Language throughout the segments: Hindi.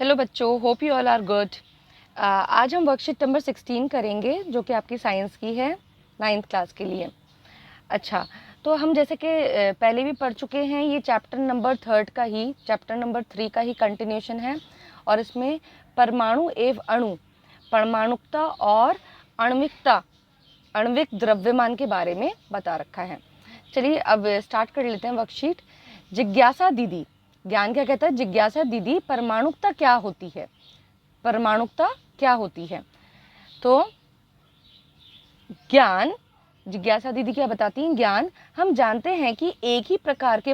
हेलो बच्चों, hope you all are good. आज हम वर्कशीट नंबर 16 करेंगे जो कि आपकी साइंस की है 9th क्लास के लिए। अच्छा, तो हम जैसे कि पहले भी पढ़ चुके हैं, ये चैप्टर नंबर 3 का ही कंटिन्यूशन है और इसमें परमाणु एवं अणु, परमाणुकता और आणविक द्रव्यमान के बारे में बता रखा है। चलिए अब स्टार्ट कर लेते हैं वर्कशीट। जिज्ञासा दीदी, ज्ञान क्या कहता है? जिज्ञासा दीदी, परमाणुकता क्या होती है? परमाणुकता क्या होती है? तो ज्ञान, जिज्ञासा दीदी क्या बताती हैं? ज्ञान, हम जानते हैं कि एक ही प्रकार के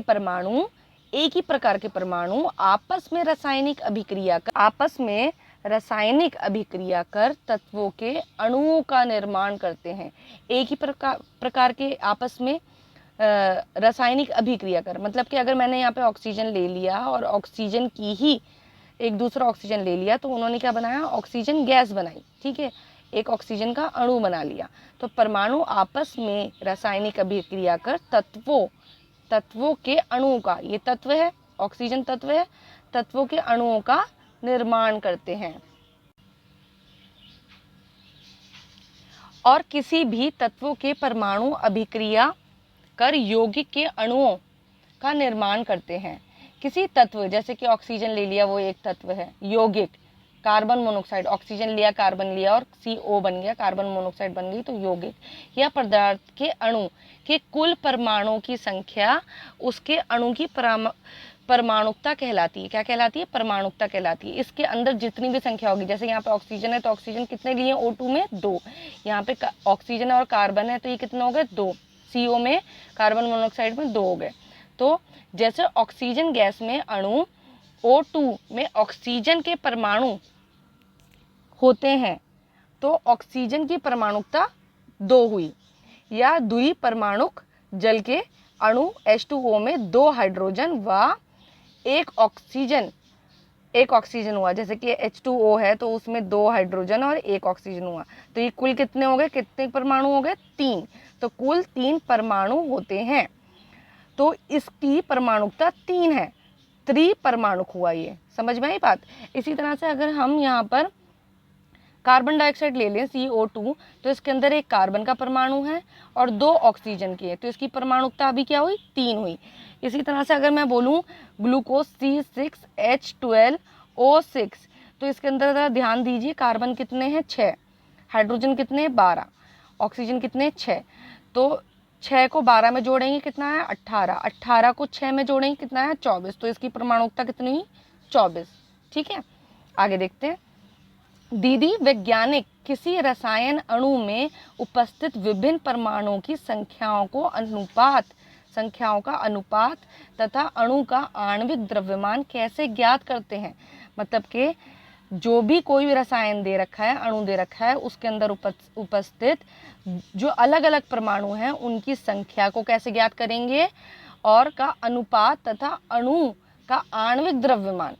परमाणु आपस में रासायनिक अभिक्रिया कर तत्वों के अणुओं का निर्माण करते हैं। एक ही प्रकार के आपस में रासायनिक अभिक्रिया कर, मतलब कि अगर मैंने यहाँ पे ऑक्सीजन ले लिया और ऑक्सीजन की ही एक दूसरा ऑक्सीजन ले लिया तो उन्होंने क्या बनाया? ऑक्सीजन गैस बनाई, ठीक है, एक ऑक्सीजन का अणु बना लिया। तो परमाणु आपस में रासायनिक अभिक्रिया कर तत्वों के अणुओं का, ये तत्व है, ऑक्सीजन तत्व है, तत्वों के अणुओं का निर्माण करते हैं। और किसी भी तत्वों के परमाणु अभिक्रिया कर यौगिक के अणुओं का निर्माण करते हैं। किसी तत्व, जैसे कि ऑक्सीजन ले लिया, वो एक तत्व है। यौगिक, कार्बन मोनोक्साइड, ऑक्सीजन लिया, कार्बन लिया और CO बन गया, कार्बन मोनोक्साइड बन गई, तो यौगिक। यह पदार्थ के अणु के कुल परमाणुओं की संख्या उसके अणु की परमाणुकता कहलाती है। क्या कहलाती है? परमाणुकता कहलाती है। इसके अंदर जितनी भी संख्या होगी, जैसे यहाँ पे ऑक्सीजन है तो ऑक्सीजन कितने लिए? O2 में 2। यहाँ पे ऑक्सीजन और कार्बन है तो ये कितने हो गए? 2। CO में, कार्बन मोनोक्साइड में 2 हो गए। तो जैसे ऑक्सीजन गैस में अणु O2 में ऑक्सीजन के परमाणु होते हैं तो ऑक्सीजन की परमाणुकता 2 हुई। या द्वि परमाणुक जल के अणु H2O में 2 हाइड्रोजन व एक ऑक्सीजन हुआ, जैसे कि H2O है तो उसमें 2 हाइड्रोजन और एक ऑक्सीजन हुआ, तो ये कुल कितने हो गए? कितने परमाणु हो गए? 3। तो कुल 3 परमाणु होते हैं, तो इसकी परमाणुकता 3 है, त्रिपरमाणुक हुआ। ये समझ में आई बात? इसी तरह से अगर हम यहाँ पर कार्बन डाइऑक्साइड ले लें, CO2, तो इसके अंदर एक कार्बन का परमाणु है और 2 ऑक्सीजन के, तो इसकी परमाणुकता अभी क्या हुई? 3 हुई। इसी तरह से अगर मैं बोलूँ ग्लूकोज C6H12O6, तो इसके अंदर ज़रा ध्यान दीजिए, कार्बन कितने हैं? 6, हाइड्रोजन कितने? 12, ऑक्सीजन कितने? 6। तो 6 को 12 में जोड़ेंगे कितना है? 18, 18 को 6 में जोड़ेंगे कितना है? 24, तो इसकी परमाणुकता कितनी हुई? 24। ठीक है, आगे देखते हैं। दीदी, वैज्ञानिक किसी रसायन अणु में उपस्थित विभिन्न परमाणुओं की संख्याओं का अनुपात तथा अणु का आणविक द्रव्यमान कैसे ज्ञात करते हैं? मतलब कि जो भी कोई भी रसायन दे रखा है, अणु दे रखा है, उसके अंदर उपस्थित जो अलग अलग परमाणु हैं उनकी संख्या को कैसे ज्ञात करेंगे, और का अनुपात तथा अणु का आणविक द्रव्यमान,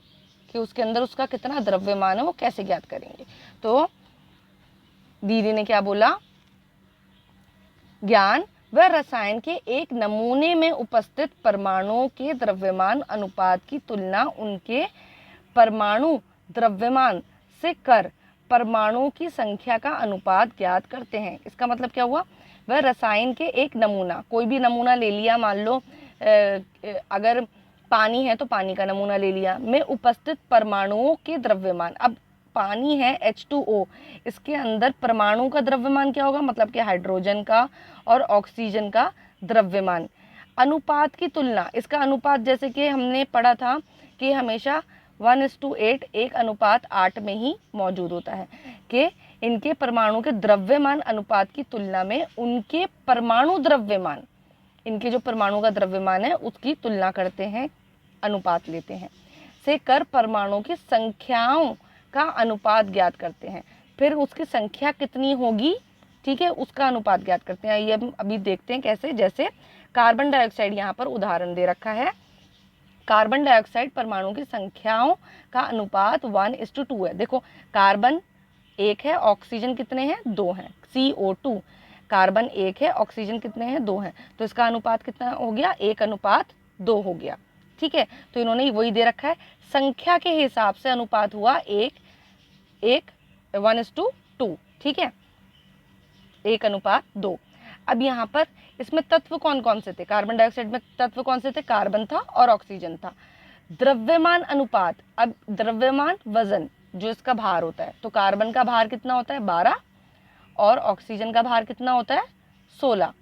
कि उसके अंदर उसका कितना द्रव्यमान है, वो कैसे ज्ञात करेंगे। तो दीदी ने क्या बोला? ज्ञान, वह रसायन के एक नमूने में उपस्थित परमाणुओं के द्रव्यमान अनुपात की तुलना उनके परमाणु द्रव्यमान से कर परमाणुओं की संख्या का अनुपात ज्ञात करते हैं। इसका मतलब क्या हुआ? वह रसायन के एक नमूना, कोई भी नमूना ले लिया, मान लो अगर पानी है तो पानी का नमूना ले लिया, में उपस्थित परमाणुओं के द्रव्यमान। अब पानी है H2O, इसके अंदर परमाणु का द्रव्यमान क्या होगा? मतलब कि हाइड्रोजन का और ऑक्सीजन का द्रव्यमान। अनुपात की तुलना, इसका अनुपात जैसे कि हमने पढ़ा था कि हमेशा 1:8, 1:8 में ही मौजूद होता है, कि इनके परमाणु के द्रव्यमान अनुपात की तुलना में उनके परमाणु द्रव्यमान, इनके जो परमाणु का द्रव्यमान है उसकी तुलना करते हैं, अनुपात लेते हैं, से कर परमाणु की संख्याओं का अनुपात ज्ञात करते हैं। फिर उसकी संख्या कितनी होगी, ठीक है, उसका अनुपात ज्ञात करते हैं। ये अभी देखते हैं कैसे। जैसे कार्बन डाइऑक्साइड यहाँ पर उदाहरण दे रखा है, कार्बन डाइऑक्साइड परमाणु की संख्याओं का अनुपात 1:2 है। देखो, कार्बन 1 है, ऑक्सीजन कितने हैं? 2 हैं। CO2, कार्बन 1 है, ऑक्सीजन कितने हैं? 2 हैं, तो इसका अनुपात कितना हो गया? 1:2 हो गया। ठीक है, तो इन्होंने वही दे रखा है, संख्या के हिसाब से अनुपात हुआ 1:2, ठीक है, 1:2। अब यहाँ पर इसमें तत्व कौन कौन से थे, कार्बन डाइऑक्साइड में तत्व कौन से थे, कार्बन था और ऑक्सीजन था। द्रव्यमान अनुपात, अब द्रव्यमान वजन जो इसका भार होता है, तो कार्बन का भार कितना होता है 12 और ऑक्सीजन का भार कितना होता है 16।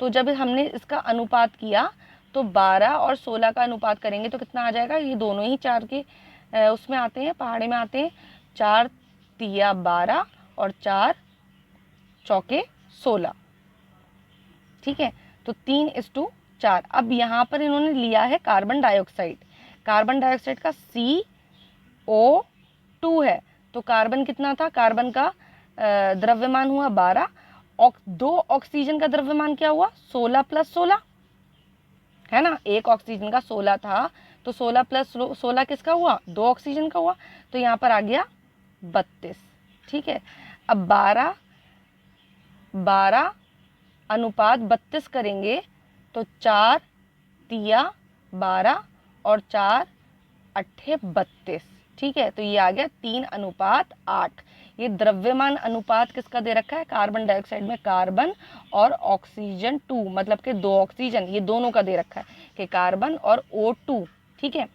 तो जब हमने इसका अनुपात किया तो 12 और 16 का अनुपात करेंगे तो कितना आ जाएगा, ये दोनों ही 4 के उसमें आते हैं, पहाड़े में आते हैं, 4 तिया 12 और 4 चौके 16, ठीक है, तो 3:4। अब यहाँ पर इन्होंने लिया है कार्बन डाइऑक्साइड, कार्बन डाइऑक्साइड का CO2 है, तो कार्बन कितना था, कार्बन का द्रव्यमान हुआ 12, 2 ऑक्सीजन का द्रव्यमान क्या हुआ 16 + 16 है ना, एक ऑक्सीजन का 16 था, तो 16 + 16 किसका हुआ, 2 ऑक्सीजन का हुआ, तो यहाँ पर आ गया 32, ठीक है। अब 12 अनुपात 32 करेंगे तो 4 तिया 12 और 4 अट्ठे 32, ठीक है, तो ये आ गया 3:8। ये द्रव्यमान अनुपात किसका दे रखा है, कार्बन डाइऑक्साइड में कार्बन और ऑक्सीजन 2, मतलब कि 2 ऑक्सीजन, ये दोनों का दे रखा है कि कार्बन और O2, ठीक है।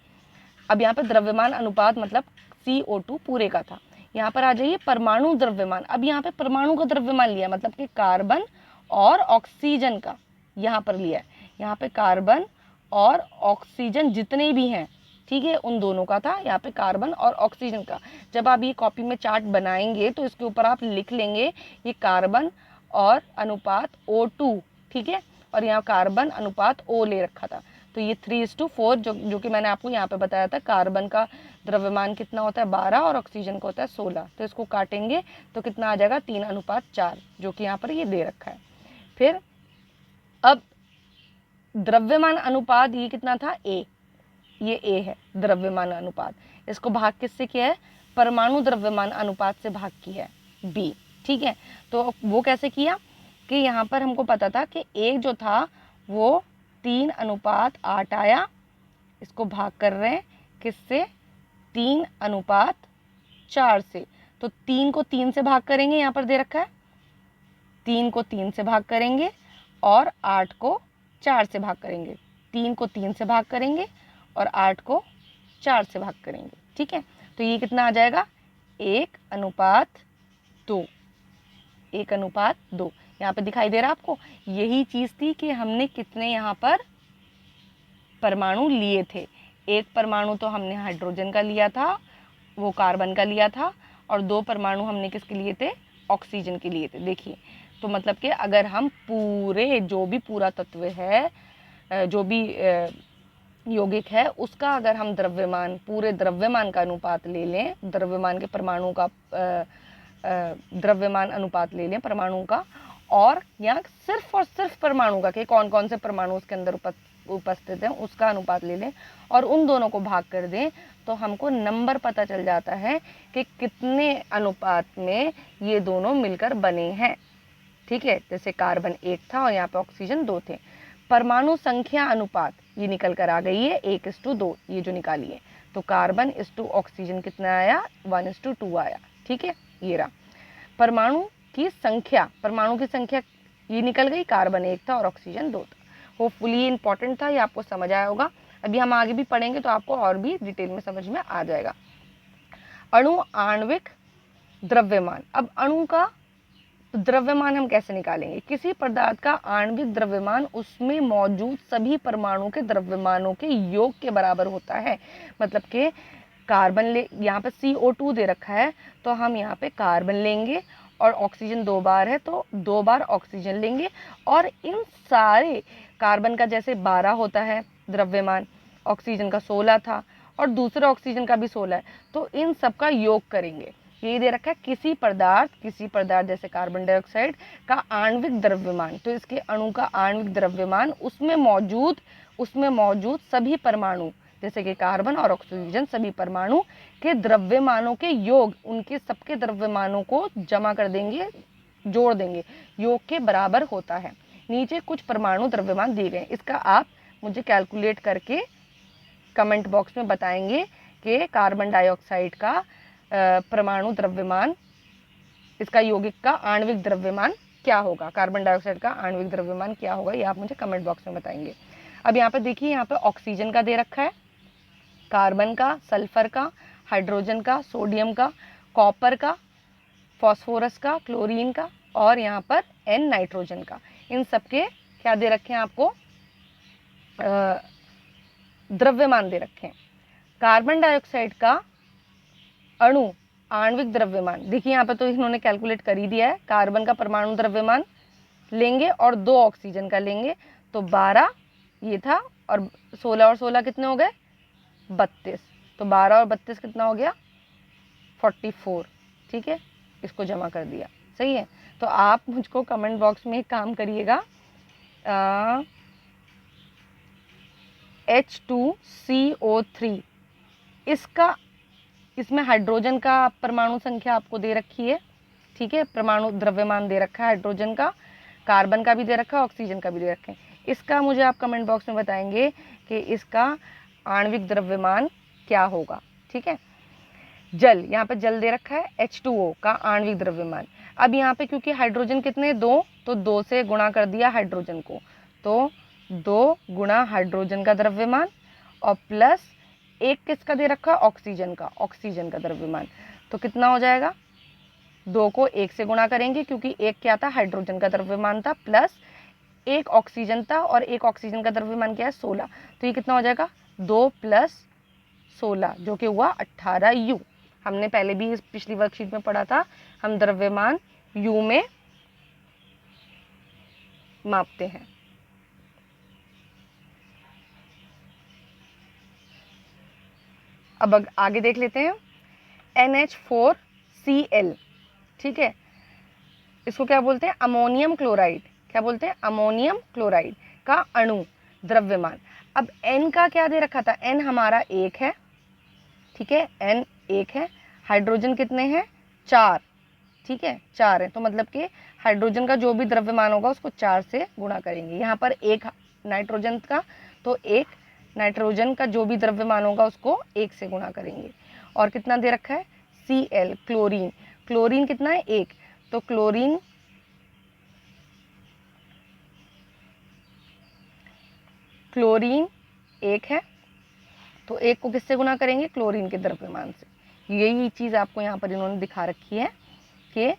अब यहाँ पर द्रव्यमान अनुपात मतलब CO2 पूरे का था। यहाँ पर आ जाइए परमाणु द्रव्यमान, अब यहाँ पे परमाणु का द्रव्यमान लिया, मतलब कि कार्बन और ऑक्सीजन का यहाँ पर लिया है, यहाँ पे कार्बन और ऑक्सीजन जितने भी हैं, ठीक है, उन दोनों का था, यहाँ पे कार्बन और ऑक्सीजन का। जब आप ये कॉपी में चार्ट बनाएंगे तो इसके ऊपर आप लिख लेंगे ये कार्बन और अनुपात O2, ठीक है, और यहाँ कार्बन अनुपात O ले रखा था, तो ये 3:4 जो कि मैंने आपको यहाँ पे बताया था। कार्बन का द्रव्यमान कितना होता है 12 और ऑक्सीजन का होता है 16, तो इसको काटेंगे तो कितना आ जाएगा 3:4, जो कि यहाँ पर ये दे रखा है। फिर अब द्रव्यमान अनुपात ये कितना था A, ये A है द्रव्यमान अनुपात, इसको भाग किससे किया है, परमाणु द्रव्यमान अनुपात से भाग किया है B, ठीक है। तो वो कैसे किया कि यहाँ पर हमको पता था कि A जो था वो 3:8 आया, इसको भाग कर रहे हैं किससे, 3:4 से, तो 3 को 3 से भाग करेंगे, यहाँ पर दे रखा है 3 को 3 से भाग करेंगे और 8 को 4 से भाग करेंगे, 3 को 3 से भाग करेंगे और 8 को 4 से भाग करेंगे, ठीक है, तो ये कितना आ जाएगा 1:2, 1:2। यहाँ पे दिखाई दे रहा है आपको, यही चीज़ थी कि हमने कितने यहाँ पर परमाणु लिए थे, एक परमाणु तो हमने हाइड्रोजन का लिया था, वो कार्बन का लिया था, और 2 परमाणु हमने किसके लिए थे, ऑक्सीजन के लिए थे। देखिए, तो मतलब कि अगर हम पूरे जो भी पूरा तत्व है, जो भी यौगिक है, उसका अगर हम द्रव्यमान, पूरे द्रव्यमान का अनुपात ले लें, द्रव्यमान के परमाणु का द्रव्यमान अनुपात ले लें परमाणु का, और यहाँ सिर्फ और सिर्फ परमाणु का कि कौन कौन से परमाणु उसके अंदर उपस्थित हैं उसका अनुपात ले लें और उन दोनों को भाग कर दें, तो हमको नंबर पता चल जाता है कि कितने अनुपात में ये दोनों मिलकर बने हैं, ठीक है। जैसे कार्बन 1 था और यहाँ पे ऑक्सीजन 2 थे। परमाणु संख्या अनुपात ये निकल कर आ गई है 1:2, ये जो निकाली है, तो कार्बन इस टू ऑक्सीजन कितना आया 1:2 आया, ठीक है, ये रहा। परमाणु की संख्या ये निकल गई, कार्बन 1 था और ऑक्सीजन 2 था। होपफुली इंपॉर्टेंट था, ये आपको समझ आया होगा। अभी हम आगे भी पढ़ेंगे तो आपको और भी डिटेल में समझ में आ जाएगा। अणु आणविक द्रव्यमान, अब अणु का द्रव्यमान हम कैसे निकालेंगे, किसी पदार्थ का आणविक द्रव्यमान उसमें मौजूद सभी परमाणु के द्रव्यमानों के योग के बराबर होता है। मतलब कि कार्बन ले, यहाँ पे CO2 दे रखा है, तो हम यहाँ पे कार्बन लेंगे और ऑक्सीजन 2 बार है तो 2 बार ऑक्सीजन लेंगे, और इन सारे कार्बन का जैसे 12 होता है द्रव्यमान, ऑक्सीजन का 16 था और दूसरे ऑक्सीजन का भी 16 है, तो इन सब का योग करेंगे। ये दे रखा है किसी पदार्थ जैसे कार्बन डाइऑक्साइड का आणविक द्रव्यमान, तो इसके अणु का आणविक द्रव्यमान उसमें मौजूद सभी परमाणु जैसे कि कार्बन और ऑक्सीजन सभी परमाणु के द्रव्यमानों के योग, उनके सबके द्रव्यमानों को जमा कर देंगे, जोड़ देंगे, योग के बराबर होता है। नीचे कुछ परमाणु द्रव्यमान दिए गए, इसका आप मुझे कैलकुलेट करके कमेंट बॉक्स में बताएंगे कि कार्बन डाइऑक्साइड का परमाणु द्रव्यमान, इसका यौगिक का आणविक द्रव्यमान क्या होगा, कार्बन डाइऑक्साइड का आणविक द्रव्यमान क्या होगा, ये आप मुझे कमेंट बॉक्स में बताएंगे। अब यहाँ पे देखिए, यहाँ पे ऑक्सीजन का दे रखा है, कार्बन का, सल्फर का, हाइड्रोजन का, सोडियम का, कॉपर का, फॉस्फोरस का, क्लोरीन का और यहाँ पर एन नाइट्रोजन का। इन सबके क्या दे रखे हैं आपको, द्रव्यमान दे रखे हैं। कार्बन डाइऑक्साइड का अणु आणविक द्रव्यमान देखिए यहाँ पे तो इन्होंने कैलकुलेट कर ही दिया है। कार्बन का परमाणु द्रव्यमान लेंगे और 2 ऑक्सीजन का लेंगे तो 12 ये था और 16 और 16 कितने हो गए 32। तो 12 और 32 कितना हो गया 44। ठीक है, इसको जमा कर दिया, सही है। तो आप मुझको कमेंट बॉक्स में एक काम करिएगा, H2CO3 इसमें हाइड्रोजन का परमाणु संख्या आपको दे रखी है, ठीक है, परमाणु द्रव्यमान दे रखा है हाइड्रोजन का, कार्बन का भी दे रखा है, ऑक्सीजन का भी दे रखे हैं। इसका मुझे आप कमेंट बॉक्स में बताएंगे कि इसका आणविक द्रव्यमान क्या होगा। ठीक है, जल, यहाँ पे जल दे रखा है H2O का आणविक द्रव्यमान। अब यहाँ पे क्योंकि हाइड्रोजन कितने 2, तो 2 से गुणा कर दिया हाइड्रोजन को, तो 2 गुणा हाइड्रोजन का द्रव्यमान और प्लस 1 किसका दे रखा है ऑक्सीजन का द्रव्यमान। तो कितना हो जाएगा, 2 को 1 से गुणा करेंगे क्योंकि 1 क्या था हाइड्रोजन का द्रव्यमान था, प्लस 1 ऑक्सीजन था और 1 ऑक्सीजन का द्रव्यमान क्या है 16। तो ये कितना हो जाएगा 2 + 16 जो कि हुआ 18 U। हमने पहले भी इस पिछली वर्कशीट में पढ़ा था, हम द्रव्यमान U में मापते हैं। अब आगे देख लेते हैं NH4Cl। ठीक है, इसको क्या बोलते हैं अमोनियम क्लोराइड, क्या बोलते हैं अमोनियम क्लोराइड का अणु द्रव्यमान। अब N का क्या दे रखा था, N हमारा 1 है, ठीक है, N 1 है, हाइड्रोजन कितने हैं 4, ठीक है 4 है, तो मतलब कि हाइड्रोजन का जो भी द्रव्यमान होगा उसको 4 से गुणा करेंगे। यहाँ पर 1 नाइट्रोजन का, तो 1 नाइट्रोजन का जो भी द्रव्यमान होगा उसको 1 से गुणा करेंगे। और कितना दे रखा है Cl क्लोरीन, क्लोरीन कितना है 1, तो क्लोरीन 1 है, तो 1 को किससे गुणा करेंगे क्लोरीन के द्रव्यमान से। यही चीज़ आपको यहाँ पर इन्होंने दिखा रखी है कि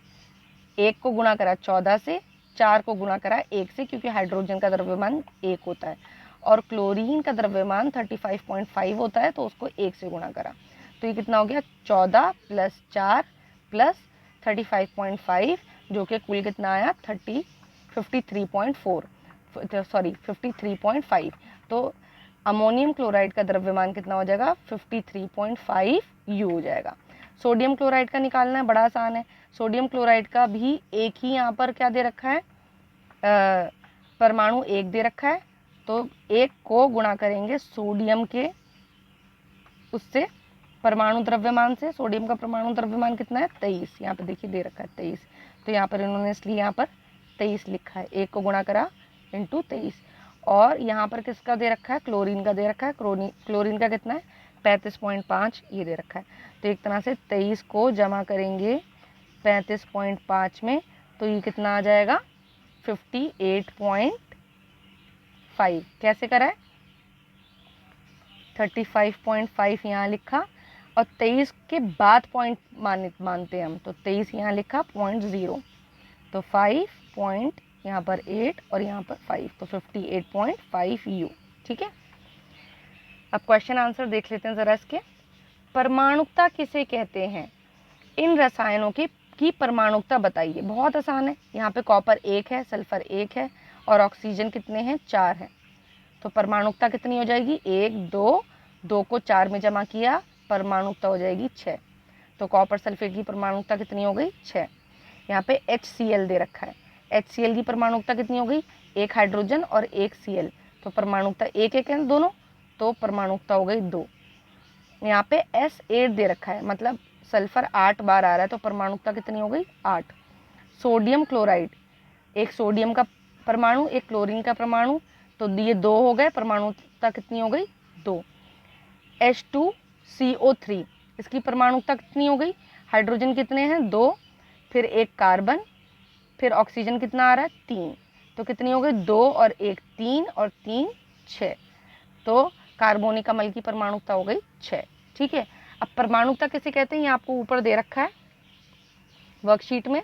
1 को गुणा करा 14 से, 4 को गुणा करा 1 से क्योंकि हाइड्रोजन का द्रव्यमान 1 होता है और क्लोरीन का द्रव्यमान 35.5 होता है, तो उसको 1 से गुणा करा। तो ये कितना हो गया 14 + 4 + 35.5 जो कि कुल कितना आया 53.5। तो अमोनियम क्लोराइड का द्रव्यमान कितना हो जाएगा 53.5 U हो जाएगा। सोडियम क्लोराइड का निकालना है, बड़ा आसान है। सोडियम क्लोराइड का भी एक ही यहाँ पर क्या दे रखा है परमाणु 1 दे रखा है, तो 1 को गुणा करेंगे सोडियम के उससे परमाणु द्रव्यमान से। सोडियम का परमाणु द्रव्यमान कितना है 23, यहाँ पर देखिए दे रखा है 23, तो यहाँ पर इन्होंने इसलिए यहाँ पर 23 लिखा है, 1 को गुणा करा × 23। और यहाँ पर किसका दे रखा है क्लोरीन का दे रखा है, क्लोरीन का कितना है 35.5 ये दे रखा है। तो एक तरह से 23 को जमा करेंगे 35.5 में, तो ये कितना आ जाएगा 58.5। कैसे करा है 35.5 यहाँ लिखा और 23 के बाद पॉइंट मानते हैं हम, तो 23 यहाँ लिखा 0.0, तो 5 पॉइंट यहाँ पर 8 और यहाँ पर 5, तो 58.5 U। ठीक है, अब क्वेश्चन आंसर देख लेते हैं ज़रा इसके। परमाणुकता किसे कहते हैं, इन रसायनों की परमाणुकता बताइए। बहुत आसान है, यहाँ पे कॉपर 1 है, सल्फर 1 है और ऑक्सीजन कितने हैं 4 हैं, तो परमाणुकता कितनी हो जाएगी 1 2, 2 को 4 में जमा किया, परमाणुकता हो जाएगी 6। तो कॉपर सल्फेट की परमाणुकता कितनी हो गई 6। यहाँ पे HCl दे रखा है, HCl की परमाणुकता कितनी हो गई 1 हाइड्रोजन और 1 Cl, तो परमाणुकता 1 है दोनों, तो परमाणुकता हो गई 2। यहाँ पे S8 दे रखा है, मतलब सल्फर 8 बार आ रहा है, तो परमाणुकता कितनी हो गई 8। सोडियम क्लोराइड, एक सोडियम का परमाणु एक क्लोरीन का परमाणु, तो ये 2 हो गए, परमाणुकता कितनी हो गई 2। H2CO3, इसकी परमाणुकता कितनी हो गई, हाइड्रोजन कितने हैं 2, फिर एक कार्बन, फिर ऑक्सीजन कितना आ रहा है 3, तो कितनी हो गई 2 और 1 3 और 3 6, तो कार्बोनिक अम्ल की परमाणुकता हो गई 6। ठीक है, अब परमाणुकता किसे कहते हैं ये आपको ऊपर दे रखा है वर्कशीट में।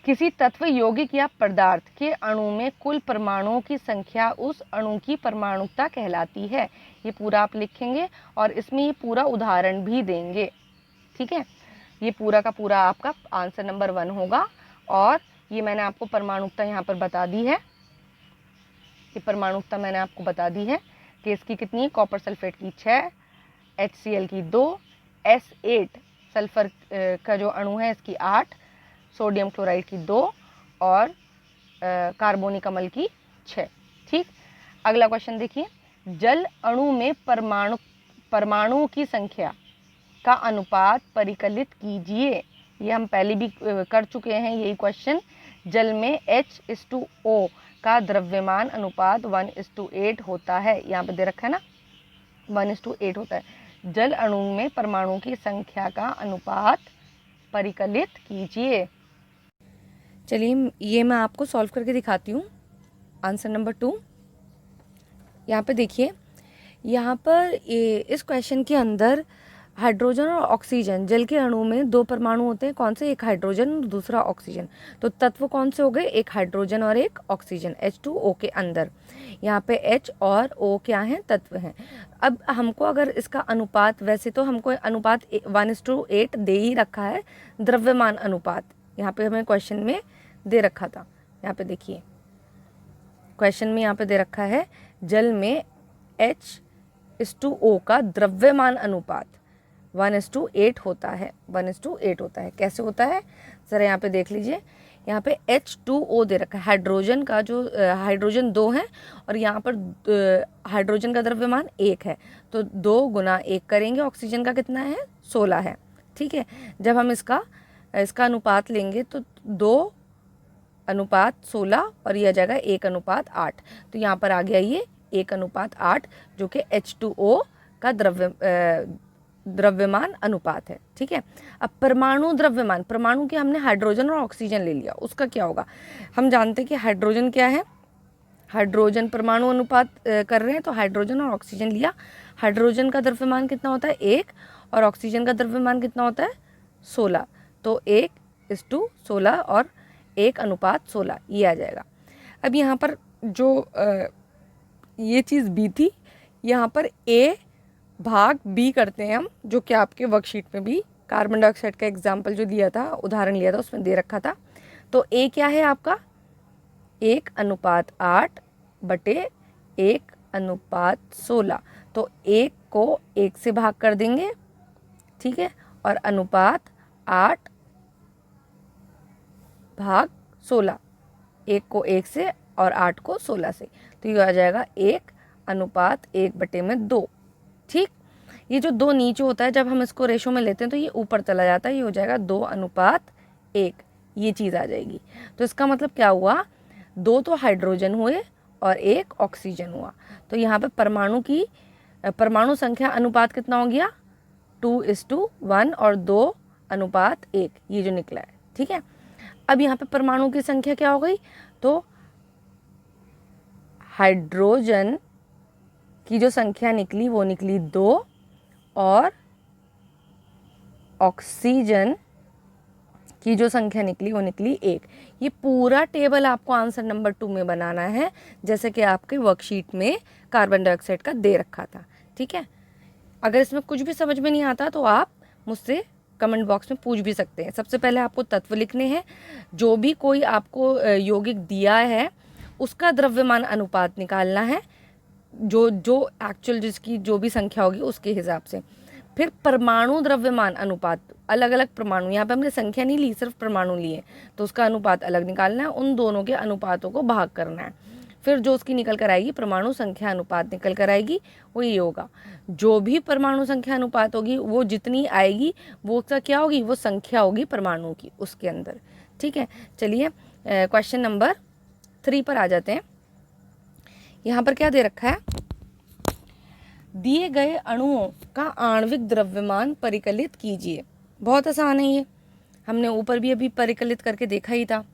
किसी तत्व यौगिक या पदार्थ के अणु में कुल परमाणुओं की संख्या उस अणु की परमाणुकता कहलाती है। ये पूरा आप लिखेंगे और इसमें ये पूरा उदाहरण भी देंगे। ठीक है, ये पूरा का पूरा आपका आंसर नंबर 1 होगा। और ये मैंने आपको परमाणुकता यहाँ पर बता दी है, ये परमाणुकता मैंने आपको बता दी है कि इसकी कितनी है, कॉपर सल्फेट की 6, HCl की 2, S8 सल्फर का जो अणु है इसकी 8, सोडियम क्लोराइड की 2 और कार्बोनिक अम्ल की 6। ठीक, अगला क्वेश्चन देखिए, जल अणु में परमाणुओं की संख्या का अनुपात परिकलित कीजिए। ये हम पहले भी कर चुके हैं यही क्वेश्चन। जल में H/O का द्रव्यमान अनुपात 1:8 होता है, यहाँ पे दे रखा है ना 1:8 होता है। जल अणु में परमाणुओं की संख्या का अनुपात परिकलित कीजिए। चलिए ये मैं आपको सॉल्व करके दिखाती हूँ। आंसर नंबर 2 यहाँ पे देखिए, यहाँ पर इस क्वेश्चन के अंदर हाइड्रोजन और ऑक्सीजन, जल के अणु में 2 परमाणु होते हैं, कौन से, एक हाइड्रोजन और दूसरा ऑक्सीजन। तो तत्व कौन से हो गए, एक हाइड्रोजन और एक ऑक्सीजन H2O के अंदर। यहाँ पे H और O क्या हैं, तत्व हैं। अब हमको अगर इसका अनुपात, वैसे तो हमको अनुपात 1:8 दे ही रखा है, द्रव्यमान अनुपात यहाँ पे हमें क्वेश्चन में दे रखा था। यहाँ पे देखिए क्वेश्चन में यहाँ पे दे रखा है जल में H/O का द्रव्यमान अनुपात 1:8 होता है, 1:8 होता है। कैसे होता है ज़रा यहाँ पे देख लीजिए, यहाँ पे H2O दे रखा है, हाइड्रोजन का जो हाइड्रोजन 2 है और यहाँ पर हाइड्रोजन का द्रव्यमान 1 है, तो 2 × 1 करेंगे, ऑक्सीजन का कितना है 16 है। ठीक है, जब हम इसका अनुपात लेंगे तो 2:16 और यह आ जाएगा 1:8, तो यहाँ पर आ गया ये 1:8 जो कि H2O का द्रव्यमान अनुपात है। ठीक है, अब परमाणु द्रव्यमान, परमाणु के हमने हाइड्रोजन और ऑक्सीजन ले लिया, उसका क्या होगा, हम जानते हैं कि हाइड्रोजन क्या है, हाइड्रोजन परमाणु अनुपात कर रहे हैं, तो हाइड्रोजन और ऑक्सीजन लिया। हाइड्रोजन का द्रव्यमान कितना होता है 1 और ऑक्सीजन का द्रव्यमान कितना होता है 16, तो 1:16 और 1:16 ये आ जाएगा। अब यहाँ पर जो ये चीज़ B थी, यहाँ पर A/B करते हैं हम, जो कि आपके वर्कशीट में भी कार्बन डाइऑक्साइड का एग्जाम्पल जो दिया था, उदाहरण लिया था, उसमें दे रखा था। तो A क्या है आपका 1:8 बटे 1:16, तो 1 को 1 से भाग कर देंगे। ठीक है, और अनुपात 8/16, 1 को 1 से और 8 को 16 से, तो ये आ जाएगा 1:1/2। ठीक, ये जो 2 नीचे होता है, जब हम इसको रेशो में लेते हैं तो ये ऊपर चला जाता है, ये हो जाएगा 2:1, ये चीज़ आ जाएगी। तो इसका मतलब क्या हुआ, 2 तो हाइड्रोजन हुए और 1 ऑक्सीजन हुआ, तो यहाँ पे परमाणु संख्या अनुपात कितना हो गया 2:1 और 2:1, ये जो निकला है। ठीक है, अब यहाँ पे परमाणु की संख्या क्या हो गई, तो हाइड्रोजन की जो संख्या निकली वो निकली 2 और ऑक्सीजन की जो संख्या निकली वो निकली 1। ये पूरा टेबल आपको आंसर नंबर 2 में बनाना है, जैसे कि आपके वर्कशीट में कार्बन डाइऑक्साइड का दे रखा था। ठीक है, अगर इसमें कुछ भी समझ में नहीं आता तो आप मुझसे कमेंट बॉक्स में पूछ भी सकते हैं। सबसे पहले आपको तत्व लिखने हैं, जो भी कोई आपको यौगिक दिया है उसका द्रव्यमान अनुपात निकालना है, जो एक्चुअल जिसकी जो भी संख्या होगी उसके हिसाब से। फिर परमाणु द्रव्यमान अनुपात, अलग अलग परमाणु, यहाँ पे हमने संख्या नहीं ली, सिर्फ परमाणु लिए, तो उसका अनुपात अलग निकालना है, उन दोनों के अनुपातों को भाग करना है। फिर जो उसकी निकल कर आएगी, परमाणु संख्या अनुपात निकल कर आएगी, वो ये होगा। जो भी परमाणु संख्या अनुपात होगी वो जितनी आएगी वो उसका क्या होगी, वो संख्या होगी परमाणु की उसके अंदर। ठीक है, चलिए क्वेश्चन नंबर 3 पर आ जाते हैं। यहाँ पर क्या दे रखा है, दिए गए अणुओं का आणविक द्रव्यमान परिकलित कीजिए। बहुत आसान है ये, हमने ऊपर भी अभी परिकलित करके देखा ही था।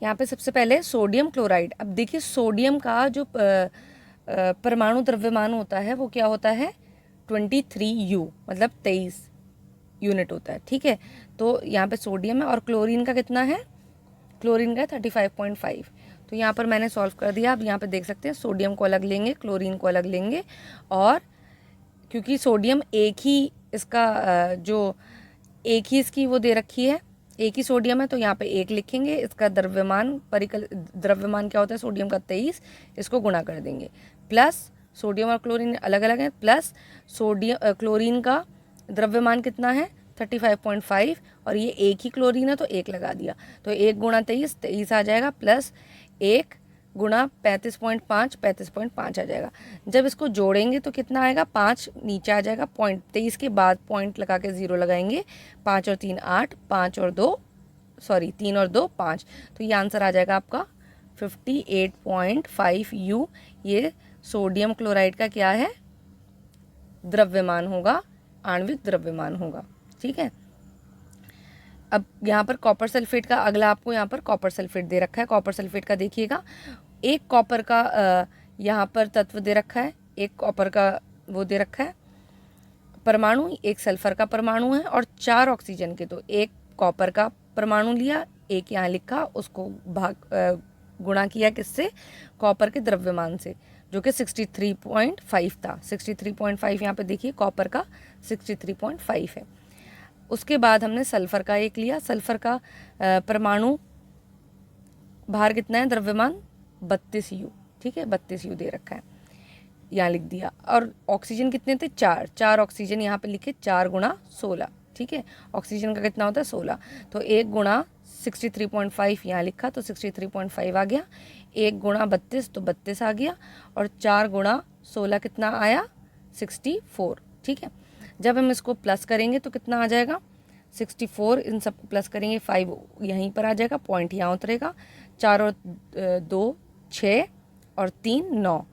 यहाँ पे सबसे पहले सोडियम क्लोराइड। अब देखिए सोडियम का जो परमाणु द्रव्यमान होता है वो क्या होता है 23U, मतलब 23 यूनिट होता है। ठीक है, तो यहाँ पे सोडियम है और क्लोरीन का कितना है, क्लोरीन का 35.5। तो यहाँ पर मैंने सॉल्व कर दिया। अब यहाँ पे देख सकते हैं सोडियम को अलग लेंगे, क्लोरीन को अलग लेंगे, और क्योंकि सोडियम एक ही इसका जो एक ही इसकी वो दे रखी है, एक ही सोडियम है, तो यहाँ पे 1 लिखेंगे। इसका द्रव्यमान क्या होता है सोडियम का 23, इसको गुणा कर देंगे। प्लस सोडियम और क्लोरीन अलग अलग है, प्लस क्लोरीन का द्रव्यमान कितना है 35.5, और ये एक ही क्लोरीन है तो 1 लगा दिया, तो 1 गुणा 23 आ जाएगा, प्लस 1 गुणा 35.5 35.5 आ जाएगा। जब इसको जोड़ेंगे तो कितना आएगा, 5 नीचे आ जाएगा, 23 के बाद पॉइंट लगा के 0 लगाएंगे, 5 और 3 8, 3 और 2 5, तो ये आंसर आ जाएगा आपका 58.5U। ये सोडियम क्लोराइड का क्या है, द्रव्यमान होगा, आणविक द्रव्यमान होगा। ठीक है, अब यहाँ पर कॉपर सल्फेट का अगला आपको यहाँ पर कॉपर सल्फेट दे रखा है। कॉपर सल्फेट का देखिएगा, एक कॉपर का यहाँ पर तत्व दे रखा है, एक कॉपर का वो दे रखा है परमाणु, एक सल्फर का परमाणु है और 4 ऑक्सीजन के। तो एक कॉपर का परमाणु लिया, एक यहाँ लिखा, उसको गुणा किया किससे, कॉपर के द्रव्यमान से, जो कि 63.5 था। 63.5 यहाँ पे देखिए कॉपर का 63.5 है। उसके बाद हमने सल्फर का एक लिया, सल्फर का परमाणु भार कितना है, द्रव्यमान 32U। ठीक है, 32U दे रखा है, यहाँ लिख दिया। और ऑक्सीजन कितने थे, 4 ऑक्सीजन यहाँ पे लिखे, 4 गुणा 16। ठीक है, ऑक्सीजन का कितना होता है 16, तो 1 गुणा 63.5 यहाँ लिखा, तो 63.5 आ गया, 1 गुणा 32 तो 32 आ गया, और 4 गुणा 16 कितना आया 64। ठीक है, जब हम इसको प्लस करेंगे तो कितना आ जाएगा 64, इन सबको प्लस करेंगे 5 यहीं पर आ जाएगा, पॉइंट यहाँ उतरेगा, 4 और 2 6 और 3 9,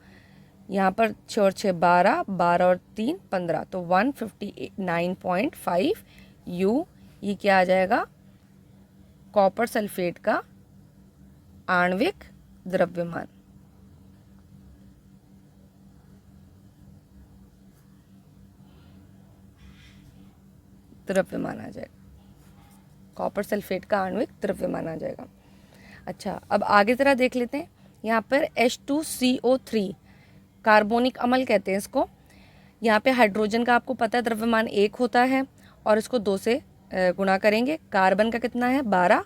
यहाँ पर 6 और 6 12, 12 और 3 15, तो 159.5U ये क्या आ जाएगा, कॉपर सल्फेट का आणविक द्रव्यमान। द्रव्यमान आ जाएगा, कॉपर सल्फेट का आणविक द्रव्यमान आ जाएगा। अच्छा, अब आगे जरा देख लेते हैं। यहाँ पर H2CO3 कार्बोनिक अम्ल कहते हैं इसको। यहाँ पे हाइड्रोजन का आपको पता है द्रव्यमान 1 होता है, और इसको 2 से गुणा करेंगे। कार्बन का कितना है 12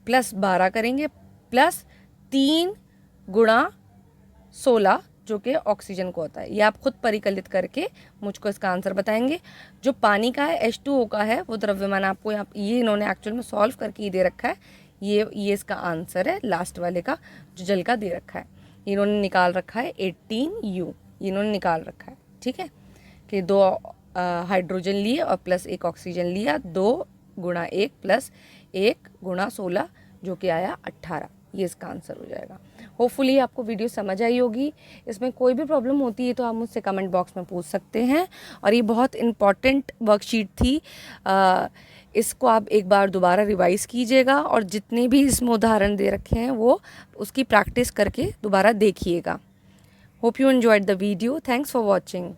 प्लस 12 करेंगे, प्लस 3 गुणा 16 जो कि ऑक्सीजन को होता है। ये आप खुद परिकलित करके मुझको इसका आंसर बताएंगे। जो पानी का है H2O का है वो द्रव्यमान आपको यहाँ, ये इन्होंने एक्चुअल में सॉल्व करके ही दे रखा है। ये इसका आंसर है लास्ट वाले का, जो जल का दे रखा है, इन्होंने निकाल रखा है 18U, इन्होंने निकाल रखा है। ठीक है, कि 2 हाइड्रोजन लिए और प्लस 1 ऑक्सीजन लिया, 2 गुणा 1 प्लस 1 गुणा 16 जो कि आया 18, ये इसका आंसर हो जाएगा। होपफुली आपको वीडियो समझ आई होगी। इसमें कोई भी प्रॉब्लम होती है तो आप मुझसे कमेंट बॉक्स में पूछ सकते हैं। और ये बहुत इम्पॉर्टेंट वर्कशीट थी, इसको आप एक बार दोबारा रिवाइज़ कीजिएगा, और जितने भी इसमें उदाहरण दे रखे हैं वो उसकी प्रैक्टिस करके दोबारा देखिएगा। Hope you enjoyed the video. Thanks for watching.